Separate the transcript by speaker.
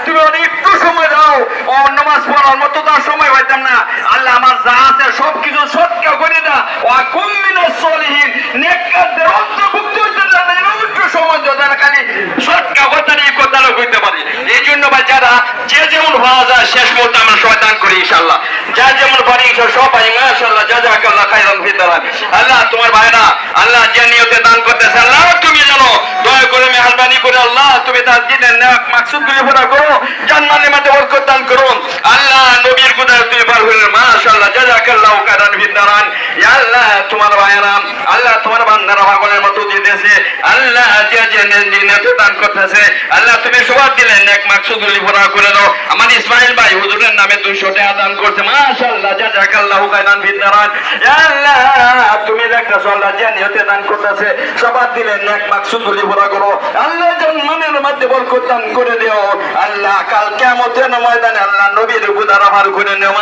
Speaker 1: তুমি একটু সময় দাও, ও নামাজ পড়ার মতো তার সময় পাইতাম না। আল্লাহ আমার যা আছে সবকিছু সৎকা করে না, ও কুমিনাস সলিহিন নেককারদের অন্তর্ভুক্ত হইতে না, একটু সময় দাও, খালি সৎকা কথা নিয়ে কথা কইতে পারি। এই জন্য ভাই যারা যে যেমন ভাবা যায় শেষ মুহূর্তে আমরা সবাই দান করি ইনশাআল্লাহ, যা যেমন পারি সবাই মাশাআল্লাহ জাযাকাল্লাহ খাইরান ফিতারান। আল্লাহ তোমার ভাইরা আল্লাহ যে নিয়তে দান করতেছে, আল্লাহ তুমি জানো, দয়া করে মেহেরবানি করে আল্লাহ তুমি তার দিনের নেক মাকসুদ গুলি পুরা করো, জান্নাতের মধ্যে বরকত দান করো। আল্লাহ নবীর গুনাহ তুমি পার হইলেন মাশাআল্লাহ জাযাকাল্লাহ খাইরান ফিতারান। ইয়া আল্লাহ তোমার ভাইরা আল্লাহ তোমার বান্দারা পাগলের মতো দিতেছে, আল্লাহ যে যে নিয়তে দান করতেছে আল্লাহ তুমি সবার দিলেন নেক মাকসুদ গুলি পুরা করে দাও। আমার ইসমাইল ভাই হুজুরের নামে 200 টাকা দান করতে মাশাআল্লাহ জাযাকাল্লাহ খাইরান ফিতারান। ইয়া আল্লাহ তুমি দেখতেছো আল্লাহ যে নিয়তে দান করতেছে সবার দিলেন নেক মাকসুদ গুলি পুরা করো। আল্লাহ জান্নাতের মধ্যে বরকত দান করে দিও। আল্লাহ কাল কিয়ামতের ময়দানে আল্লাহ নবীর গুনাহ মাফ করে নিও।